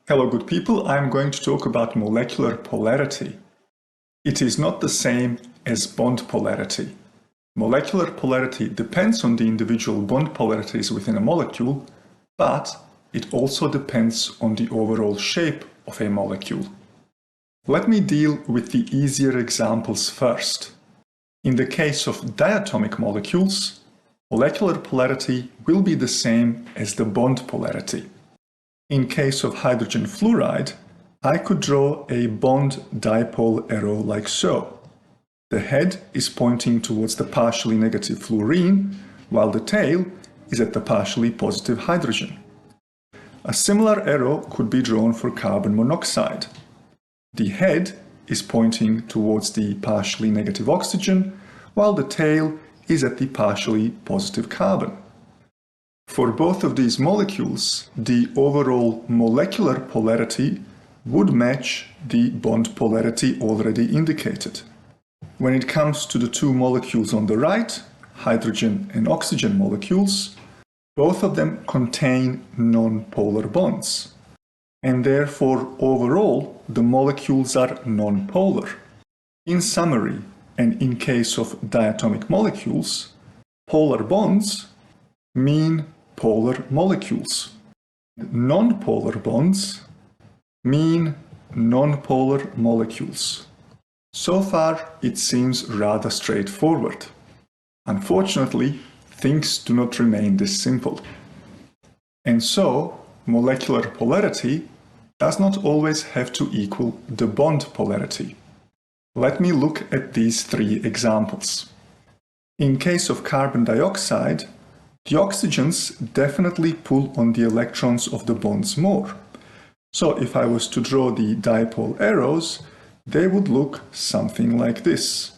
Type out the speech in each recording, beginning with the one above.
Hello good people, I'm going to talk about molecular polarity. It is not the same as bond polarity. Molecular polarity depends on the individual bond polarities within a molecule, but it also depends on the overall shape of a molecule. Let me deal with the easier examples first. In the case of diatomic molecules, molecular polarity will be the same as the bond polarity. In case of hydrogen fluoride, I could draw a bond dipole arrow like so. The head is pointing towards the partially negative fluorine, while the tail is at the partially positive hydrogen. A similar arrow could be drawn for carbon monoxide. The head is pointing towards the partially negative oxygen, while the tail is at the partially positive carbon. For both of these molecules, the overall molecular polarity would match the bond polarity already indicated. When it comes to the two molecules on the right, hydrogen and oxygen molecules, both of them contain non-polar bonds. And therefore, overall, the molecules are non-polar. In summary, and in case of diatomic molecules, polar bonds mean polar molecules. Non-polar bonds mean non-polar molecules. So far, it seems rather straightforward. Unfortunately, things do not remain this simple. And so, molecular polarity does not always have to equal the bond polarity. Let me look at these three examples. In case of carbon dioxide, the oxygens definitely pull on the electrons of the bonds more. So if I was to draw the dipole arrows, they would look something like this.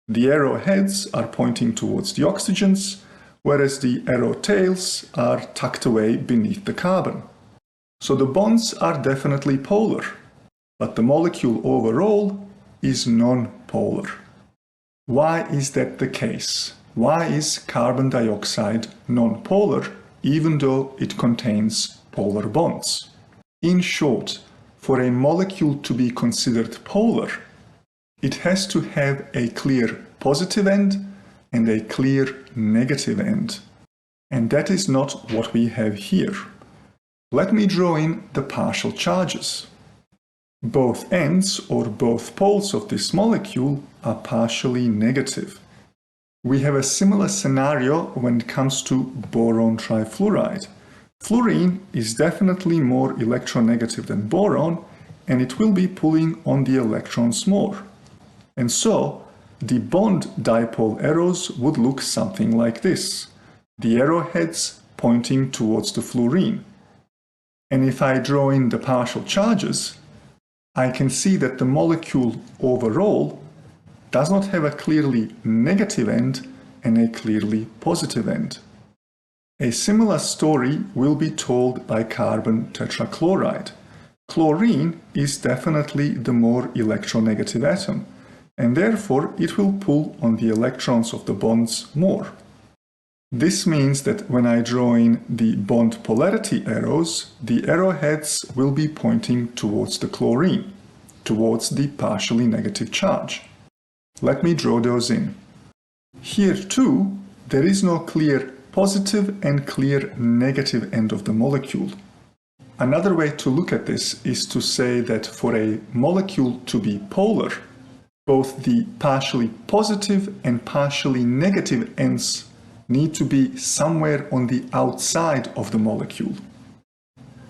The arrow heads are pointing towards the oxygens, whereas the arrow tails are tucked away beneath the carbon. So the bonds are definitely polar, but the molecule overall is non-polar. Why is that the case? Why is carbon dioxide non-polar even though it contains polar bonds? In short, for a molecule to be considered polar, it has to have a clear positive end and a clear negative end. And that is not what we have here. Let me draw in the partial charges. Both ends or both poles of this molecule are partially negative. We have a similar scenario when it comes to boron trifluoride. Fluorine is definitely more electronegative than boron, and it will be pulling on the electrons more. And so, the bond dipole arrows would look something like this. The arrowheads pointing towards the fluorine. And if I draw in the partial charges, I can see that the molecule overall does not have a clearly negative end and a clearly positive end. A similar story will be told by carbon tetrachloride. Chlorine is definitely the more electronegative atom, and therefore it will pull on the electrons of the bonds more. This means that when I draw in the bond polarity arrows, the arrowheads will be pointing towards the chlorine, towards the partially negative charge. Let me draw those in. Here too, there is no clear positive and clear negative end of the molecule. Another way to look at this is to say that for a molecule to be polar, both the partially positive and partially negative ends need to be somewhere on the outside of the molecule.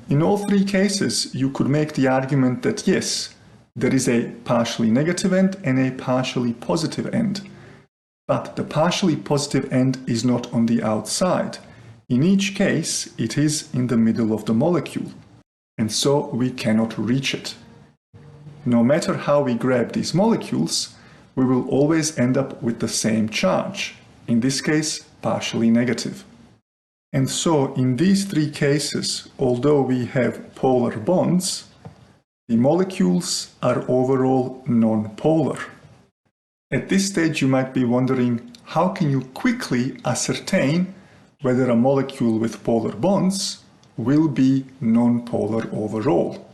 In all three cases, you could make the argument that yes, there is a partially negative end and a partially positive end. But the partially positive end is not on the outside. In each case, it is in the middle of the molecule, and so we cannot reach it. No matter how we grab these molecules, we will always end up with the same charge, in this case, partially negative. And so, in these three cases, although we have polar bonds, the molecules are overall non-polar. At this stage you might be wondering, how can you quickly ascertain whether a molecule with polar bonds will be non-polar overall?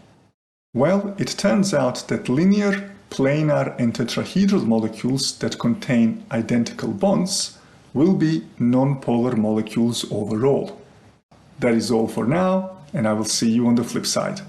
Well, it turns out that linear, planar, and tetrahedral molecules that contain identical bonds will be nonpolar molecules overall. That is all for now, and I will see you on the flip side.